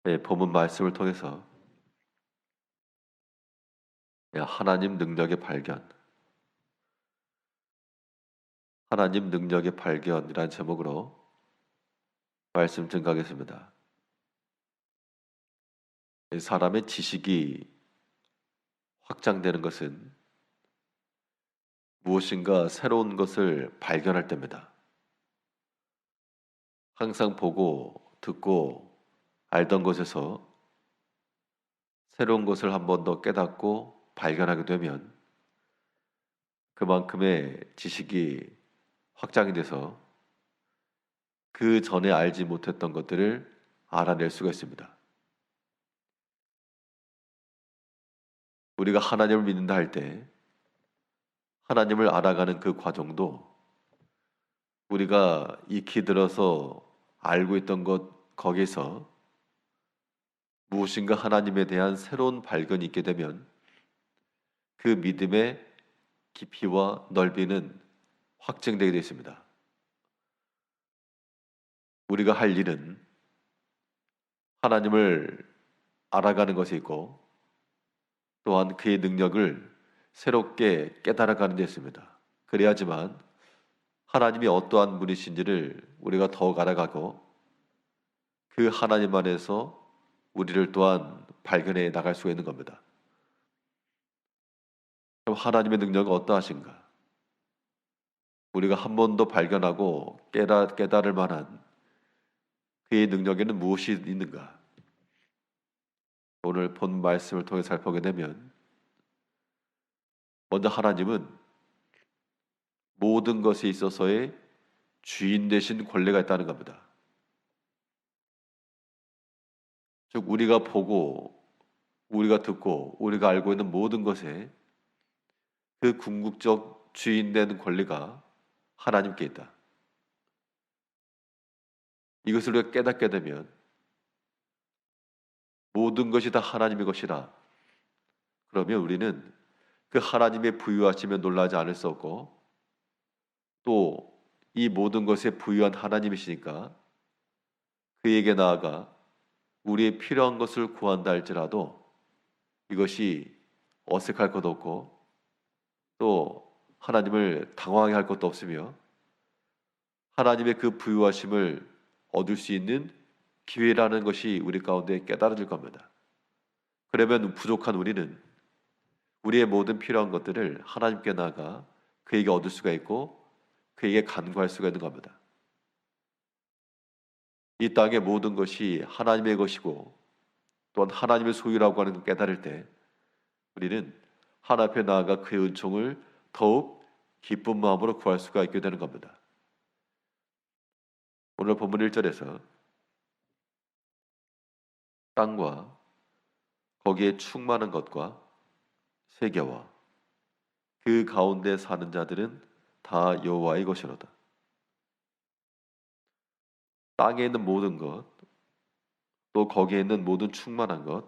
네, 본문 말씀을 통해서 하나님 능력의 발견, 하나님 능력의 발견이라는 제목으로 말씀 증가하겠습니다. 사람의 지식이 확장되는 것은 무엇인가 새로운 것을 발견할 때입니다. 항상 보고 듣고 알던 것에서 새로운 것을 한 번 더 깨닫고 발견하게 되면 그만큼의 지식이 확장이 돼서 그 전에 알지 못했던 것들을 알아낼 수가 있습니다. 우리가 하나님을 믿는다 할 때 하나님을 알아가는 그 과정도 우리가 익히 들어서 알고 있던 것 거기서 무엇인가 하나님에 대한 새로운 발견이 있게 되면 그 믿음의 깊이와 넓이는 확증되게 되어 있습니다. 우리가 할 일은 하나님을 알아가는 것이 있고 또한 그의 능력을 새롭게 깨달아가는 데 있습니다. 그래야지만 하나님이 어떠한 분이신지를 우리가 더욱 알아가고 그 하나님 안에서 우리를 또한 발견해 나갈 수가 있는 겁니다. 그럼 하나님의 능력은 어떠하신가? 우리가 한 번도 발견하고 깨달을 만한 그의 능력에는 무엇이 있는가? 오늘 본 말씀을 통해 살펴보게 되면 먼저 하나님은 모든 것에 있어서의 주인 되신 권리가 있다는 겁니다. 즉 우리가 보고 우리가 듣고 우리가 알고 있는 모든 것에 그 궁극적 주인 되는 권리가 하나님께 있다. 이것을 우리가 깨닫게 되면 모든 것이 다 하나님의 것이라 그러면 우리는 그 하나님의 부유하심에 놀라지 않을 수 없고 또 이 모든 것에 부유한 하나님이시니까 그에게 나아가 우리의 필요한 것을 구한다 할지라도 이것이 어색할 것도 없고 또 하나님을 당황하게 할 것도 없으며 하나님의 그 부유하심을 얻을 수 있는 기회라는 것이 우리 가운데 깨달아질 겁니다. 그러면 부족한 우리는 우리의 모든 필요한 것들을 하나님께 나아가 그에게 얻을 수가 있고 그에게 간구할 수가 있는 겁니다. 이 땅의 모든 것이 하나님의 것이고 또한 하나님의 소유라고 하는 걸 깨달을 때 우리는 하나님 앞에 나아가 그의 은총을 더욱 기쁜 마음으로 구할 수가 있게 되는 겁니다. 오늘 본문 1절에서 땅과 거기에 충만한 것과 세계와 그 가운데 사는 자들은 다 여호와의 것이로다. 땅에 있는 모든 것, 또 거기에 있는 모든 충만한 것,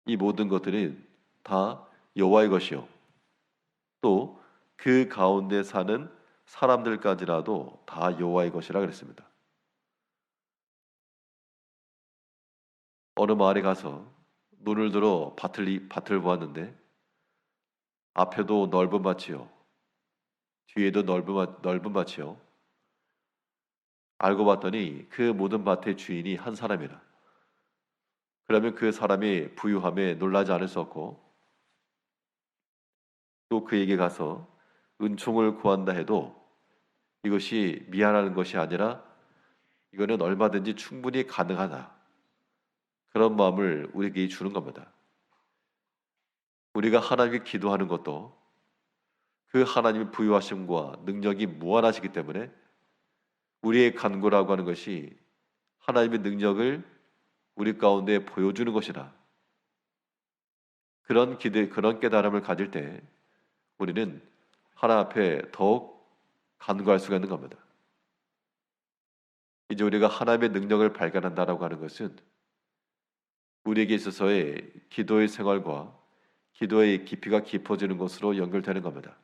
이 모든 것들이 다 여호와의 것이요. 또 그 가운데 사는 사람들까지라도 다 여호와의 것이라 그랬습니다. 어느 마을에 가서 눈을 들어 밭을 보았는데 앞에도 넓은 밭이요, 뒤에도 넓은 밭이요. 알고 봤더니 그 모든 밭의 주인이 한 사람이라. 그러면 그 사람이 부유함에 놀라지 않을 수 없고 또 그에게 가서 은총을 구한다 해도 이것이 미안한 것이 아니라 이거는 얼마든지 충분히 가능하다. 그런 마음을 우리에게 주는 겁니다. 우리가 하나님께 기도하는 것도 그 하나님의 부유하심과 능력이 무한하시기 때문에 우리의 간구라고 하는 것이 하나님의 능력을 우리 가운데 보여주는 것이다. 그런 기대, 그런 깨달음을 가질 때 우리는 하나님 앞에 더욱 간구할 수가 있는 겁니다. 이제 우리가 하나님의 능력을 발견한다라고 하는 것은 우리에게 있어서의 기도의 생활과 기도의 깊이가 깊어지는 것으로 연결되는 겁니다.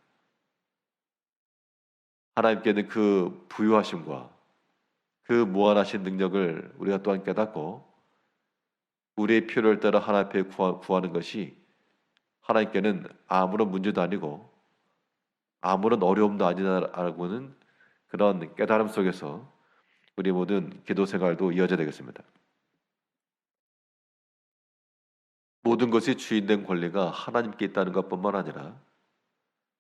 하나님께는 그 부유하심과 그 무한하신 능력을 우리가 또한 깨닫고 우리의 필요를 따라 하나님 앞에 구하는 것이 하나님께는 아무런 문제도 아니고 아무런 어려움도 아니다라고는 그런 깨달음 속에서 우리 모든 기도 생활도 이어져야 되겠습니다. 모든 것이 주인된 권리가 하나님께 있다는 것뿐만 아니라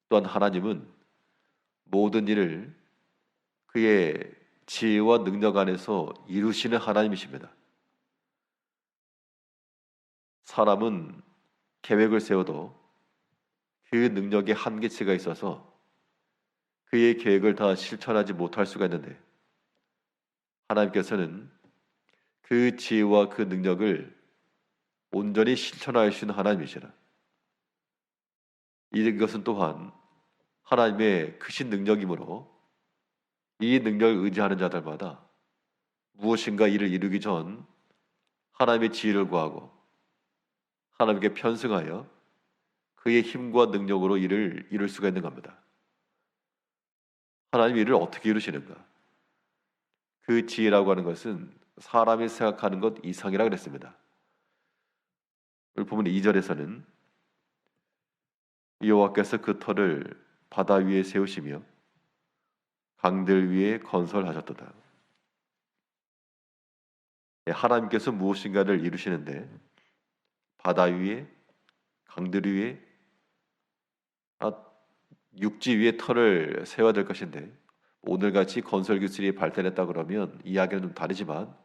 또한 하나님은 모든 일을 그의 지혜와 능력 안에서 이루시는 하나님이십니다. 사람은 계획을 세워도 그 능력에 한계치가 있어서 그의 계획을 다 실천하지 못할 수가 있는데 하나님께서는 그 지혜와 그 능력을 온전히 실천하시는 하나님이시라. 이것은 또한 하나님의 크신 능력이므로 이 능력을 의지하는 자들마다 무엇인가 일을 이루기 전 하나님의 지혜를 구하고 하나님께 편승하여 그의 힘과 능력으로 일을 이룰 수가 있는 겁니다. 하나님 일을 어떻게 이루시는가? 그 지혜라고 하는 것은 사람이 생각하는 것 이상이라 그랬습니다. 오늘 보면 2절에서는 여호와께서 그 터를 바다 위에 세우시며 강들 위에 건설하셨도다. 하나님께서 무엇인가를 이루시는데 바다 위에 강들 위에 육지 위에 터를 세워야 될 것인데 오늘같이 건설 기술이 발달했다 그러면 이야기는 좀 다르지만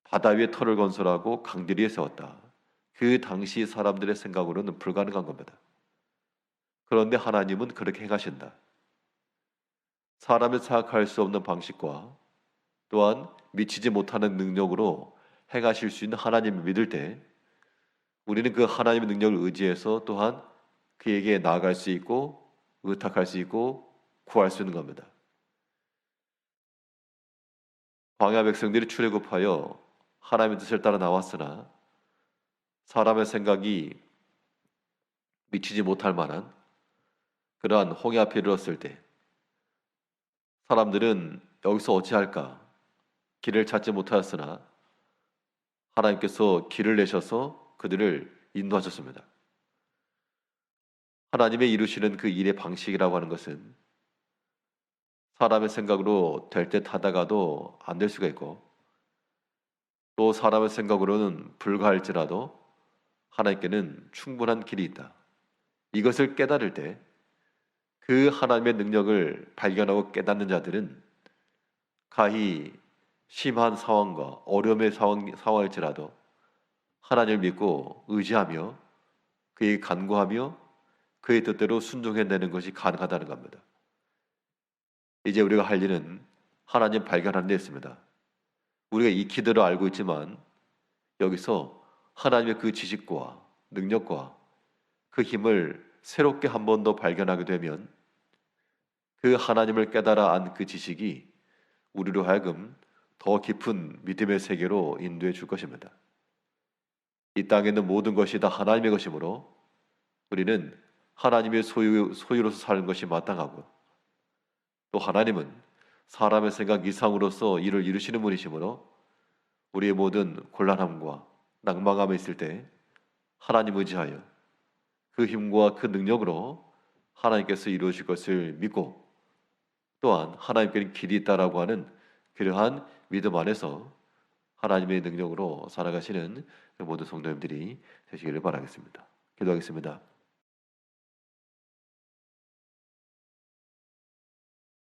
바다 위에 터를 건설하고 강들 위에 세웠다. 그 당시 사람들의 생각으로는 불가능한 겁니다. 그런데 하나님은 그렇게 행하신다. 사람이 생각할 수 없는 방식과 또한 미치지 못하는 능력으로 행하실 수 있는 하나님을 믿을 때 우리는 그 하나님의 능력을 의지해서 또한 그에게 나아갈 수 있고 의탁할 수 있고 구할 수 있는 겁니다. 광야 백성들이 출애굽하여 하나님의 뜻을 따라 나왔으나 사람의 생각이 미치지 못할 만한 그러한 홍해 앞에 이르렀을 때 사람들은 여기서 어찌할까 길을 찾지 못하였으나 하나님께서 길을 내셔서 그들을 인도하셨습니다. 하나님의 이루시는 그 일의 방식이라고 하는 것은 사람의 생각으로 될 듯 하다가도 안 될 수가 있고 또 사람의 생각으로는 불가할지라도 하나님께는 충분한 길이 있다. 이것을 깨달을 때 그 하나님의 능력을 발견하고 깨닫는 자들은 가히 심한 상황과 어려움의 상황일지라도 하나님을 믿고 의지하며 그에게 간구하며 그의 뜻대로 순종해내는 것이 가능하다는 겁니다. 이제 우리가 할 일은 하나님 발견하는 데 있습니다. 우리가 익히대로 알고 있지만 여기서 하나님의 그 지식과 능력과 그 힘을 새롭게 한 번 더 발견하게 되면 그 하나님을 깨달아 안 그 지식이 우리로 하여금 더 깊은 믿음의 세계로 인도해 줄 것입니다. 이 땅에 있는 모든 것이 다 하나님의 것이므로 우리는 하나님의 소유로서 사는 것이 마땅하고 또 하나님은 사람의 생각 이상으로서 일을 이루시는 분이시므로 우리의 모든 곤란함과 낭망함에 있을 때 하나님 의지하여 그 힘과 그 능력으로 하나님께서 이루어질 것을 믿고 또한 하나님께는 길이 있다라고 하는 그러한 믿음 안에서 하나님의 능력으로 살아가시는 모든 성도님들이 되시기를 바라겠습니다. 기도하겠습니다.